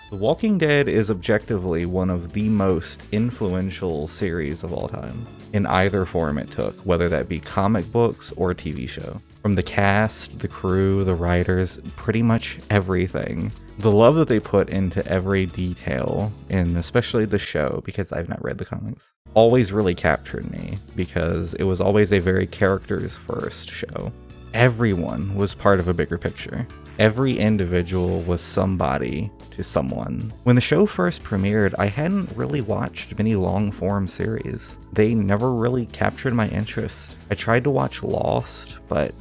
The Walking Dead is objectively one of the most influential series of all time, in either form it took, whether that be comic books or a TV show. From the cast, the crew, the writers, pretty much everything. The love that they put into every detail, and especially the show, because I've not read the comics, always really captured me, because it was always a very characters first show. Everyone was part of a bigger picture. Every individual was somebody to someone. When the show first premiered, I hadn't really watched many long-form series. They never really captured my interest. I tried to watch Lost, but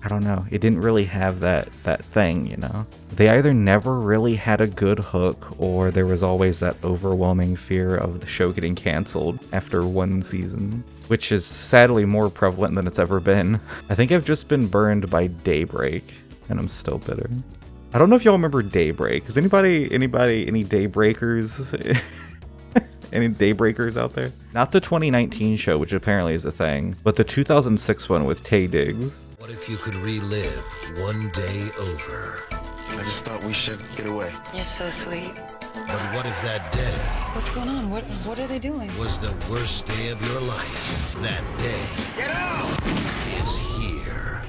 I don't know, it didn't really have that thing, you know? They either never really had a good hook, or there was always that overwhelming fear of the show getting canceled after one season, which is sadly more prevalent than it's ever been. I think I've just been burned by Daybreak, and I'm still bitter. I don't know if y'all remember Daybreak. Is anybody, any Daybreakers? Any Daybreakers out there? Not the 2019 show, which apparently is a thing, but the 2006 one with Taye Diggs. What if you could relive one day over? I just thought we should get away. You're so sweet. But what if that day What's going on? What are they doing? was the worst day of your life? That day is here.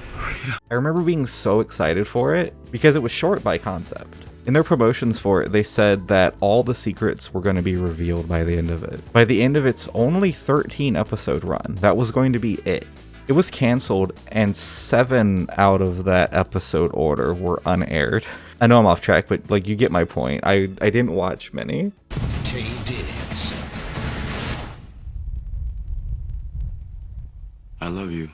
I remember being so excited for it because it was short by concept. In their promotions for it, they said that all the secrets were going to be revealed by the end of it. By the end of its only 13 episode run, that was going to be it. It was canceled, and 7 out of that episode order were unaired. I know I'm off track, but like, you get my point. I didn't watch many. Taye Diggs. I love you.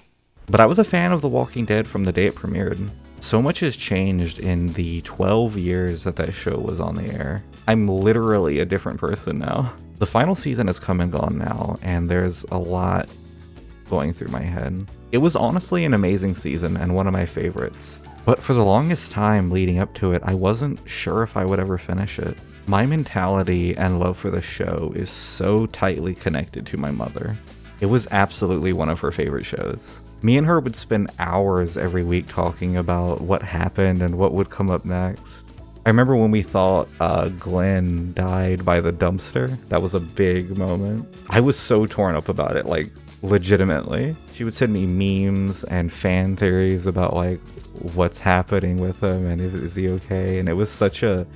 But I was a fan of The Walking Dead from the day it premiered. So much has changed in the 12 years that show was on the air. I'm literally a different person now. The final season has come and gone now, and there's a lot going through my head. It was honestly an amazing season and one of my favorites. But for the longest time leading up to it, I wasn't sure if I would ever finish it. My mentality and love for the show is so tightly connected to my mother. It was absolutely one of her favorite shows. Me and her would spend hours every week talking about what happened and what would come up next. I remember when we thought Glenn died by the dumpster. That was a big moment. I was so torn up about it, like legitimately. She would send me memes and fan theories about like what's happening with him and is he okay, and it was such a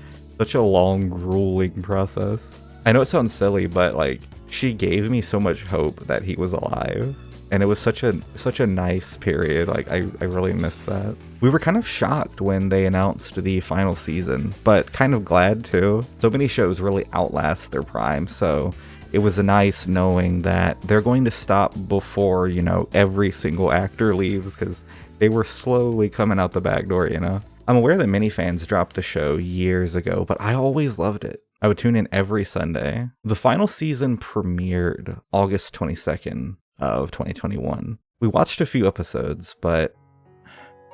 long, grueling process. I know it sounds silly, but like she gave me so much hope that he was alive. And it was such a nice period. Like I really miss that. We were kind of shocked when they announced the final season, but kind of glad too. So many shows really outlast their prime, so it was nice knowing that they're going to stop before, you know, every single actor leaves, because they were slowly coming out the back door, you know. I'm aware that many fans dropped the show years ago, but I always loved it. I would tune in every Sunday. The final season premiered August 22nd. Of 2021. We watched a few episodes, but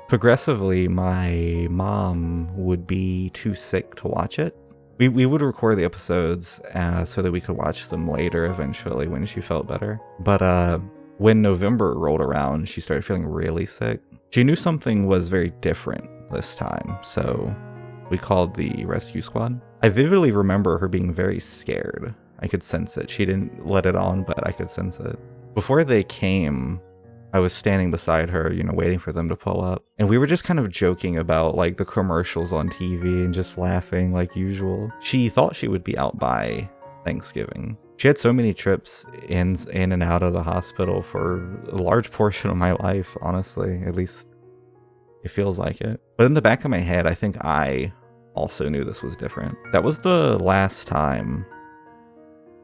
progressively my mom would be too sick to watch it. We would record the episodes so that we could watch them later eventually when she felt better. But when November rolled around, she started feeling really sick. She knew something was very different this time, so we called the rescue squad. I vividly remember her being very scared. I could sense it. She didn't let it on, but I could sense it. Before they came, I was standing beside her, you know, waiting for them to pull up. And we were just kind of joking about like the commercials on TV and just laughing like usual. She thought she would be out by Thanksgiving. She had so many trips in and out of the hospital for a large portion of my life, honestly. At least it feels like it. But in the back of my head, I think I also knew this was different. That was the last time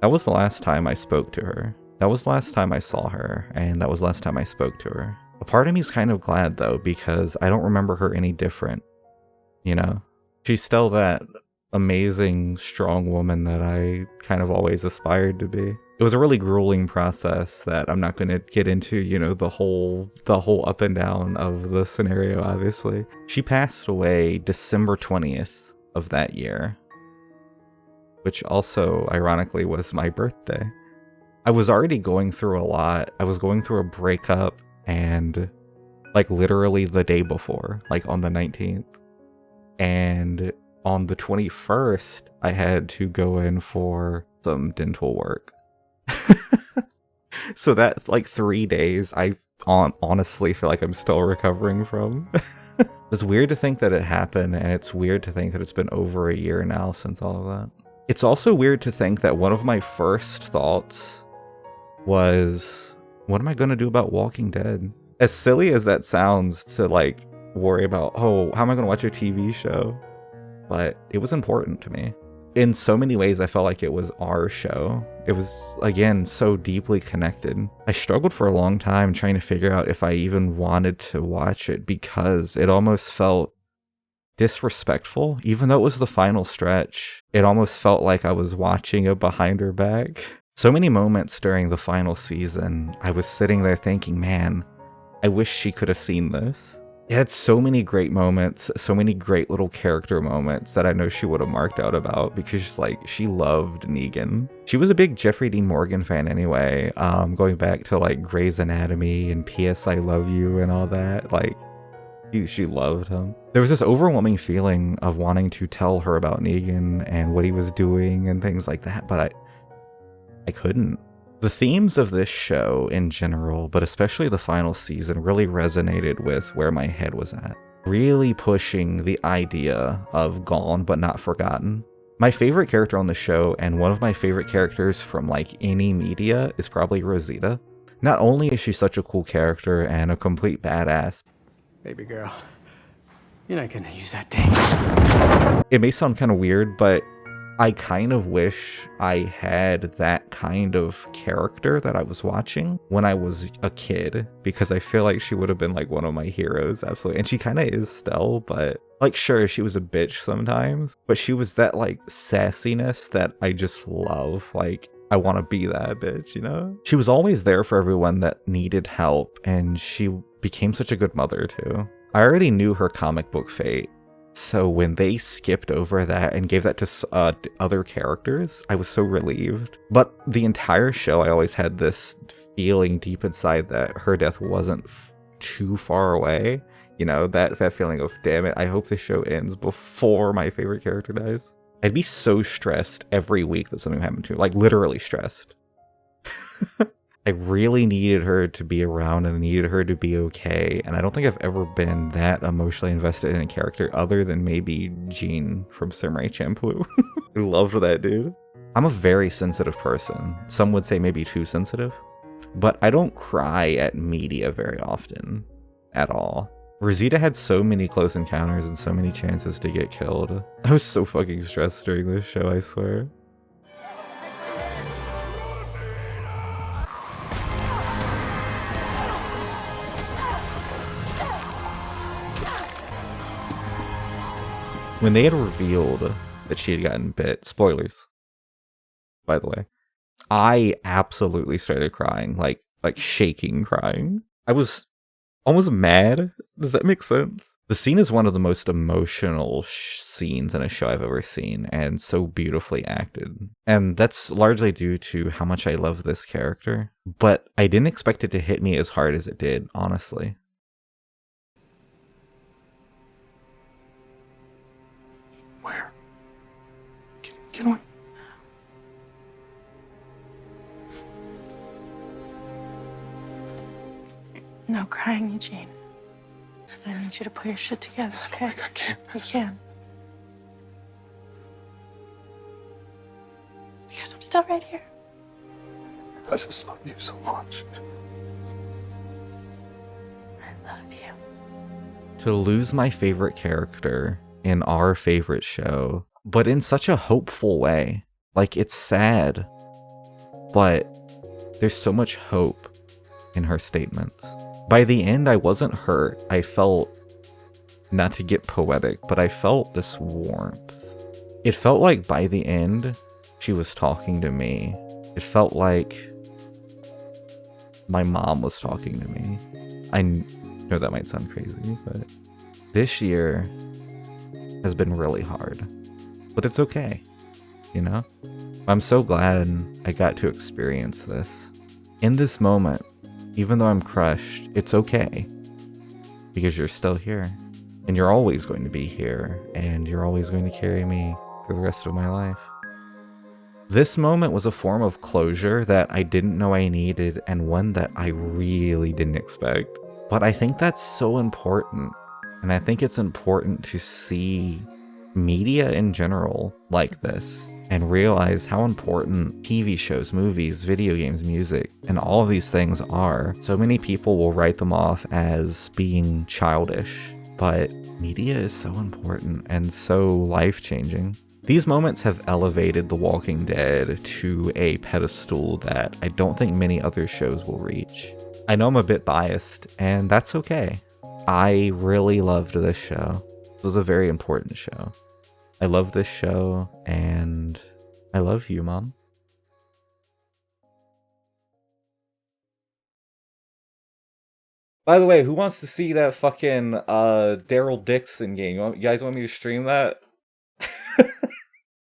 I spoke to her. That was the last time I saw her, and that was the last time I spoke to her. A part of me is kind of glad, though, because I don't remember her any different, you know? She's still that amazing, strong woman that I kind of always aspired to be. It was a really grueling process that I'm not going to get into, you know, the whole up and down of the scenario, obviously. She passed away December 20th of that year, which also, ironically, was my birthday. I was already going through a lot. I was going through a breakup, and like literally the day before, like on the 19th. And on the 21st, I had to go in for some dental work. So that, like, 3 days, I honestly feel like I'm still recovering from. It's weird to think that it happened, and it's weird to think that it's been over a year now since all of that. It's also weird to think that one of my first thoughts was, what am I going to do about Walking Dead? As silly as that sounds to, like, worry about, oh, how am I going to watch a TV show? But it was important to me. In so many ways, I felt like it was our show. It was, again, so deeply connected. I struggled for a long time trying to figure out if I even wanted to watch it because it almost felt disrespectful. Even though it was the final stretch, it almost felt like I was watching it behind her back. So many moments during the final season, I was sitting there thinking, man, I wish she could have seen this. It had so many great moments, so many great little character moments that I know she would have marked out about because, like, she loved Negan. She was a big Jeffrey Dean Morgan fan anyway, going back to, like, Grey's Anatomy and P.S. I Love You and all that. Like, she loved him. There was this overwhelming feeling of wanting to tell her about Negan and what he was doing and things like that, but I couldn't. The themes of this show in general, but especially the final season, really resonated with where my head was at. Really pushing the idea of gone but not forgotten. My favorite character on the show, and one of my favorite characters from, like, any media, is probably Rosita. Not only is she such a cool character and a complete badass, Baby girl, you're not gonna use that thing. It may sound kind of weird, but I kind of wish I had that kind of character that I was watching when I was a kid, because I feel like she would have been, like, one of my heroes, absolutely. And she kind of is still, but, like, sure, she was a bitch sometimes, but she was that, like, sassiness that I just love. Like, I want to be that bitch, you know? She was always there for everyone that needed help, and she became such a good mother, too. I already knew her comic book fate. So when they skipped over that and gave that to other characters, I was so relieved. But the entire show, I always had this feeling deep inside that her death wasn't too far away. You know, that feeling of, damn it, I hope the show ends before my favorite character dies. I'd be so stressed every week that something happened to her, like literally stressed. I really needed her to be around and I needed her to be okay. And I don't think I've ever been that emotionally invested in a character other than maybe Jean from Samurai Champloo. I loved that dude. I'm a very sensitive person. Some would say maybe too sensitive. But I don't cry at media very often. At all. Rosita had so many close encounters and so many chances to get killed. I was so fucking stressed during this show, I swear. When they had revealed that she had gotten bit, spoilers, by the way, I absolutely started crying, like shaking crying. I was almost mad. Does that make sense? The scene is one of the most emotional scenes in a show I've ever seen, and so beautifully acted. And that's largely due to how much I love this character. But I didn't expect it to hit me as hard as it did, honestly. Where? Can we? No crying, Eugene. I need you to put your shit together, okay? I can't. You can. Because I'm still right here. I just love you so much. I love you. To lose my favorite character in our favorite show, but in such a hopeful way. Like, it's sad, but there's so much hope in her statements. By the end, I wasn't hurt. I felt, not to get poetic, but I felt this warmth. It felt like by the end, she was talking to me. It felt like my mom was talking to me. I know that might sound crazy, but this year has been really hard. But it's okay, you know? I'm so glad I got to experience this. In this moment, even though I'm crushed, it's okay. Because you're still here. And you're always going to be here, and you're always going to carry me for the rest of my life. This moment was a form of closure that I didn't know I needed, and one that I really didn't expect. But I think that's so important, and I think it's important to see media in general like this, and realize how important TV shows, movies, video games, music, and all of these things are. So many people will write them off as being childish, but media is so important and so life-changing. These moments have elevated The Walking Dead to a pedestal that I don't think many other shows will reach. I know I'm a bit biased, and that's okay. I really loved this show. It was a very important show. I love this show, and I love you, Mom. By the way, who wants to see that fucking Daryl Dixon game? You guys want me to stream that?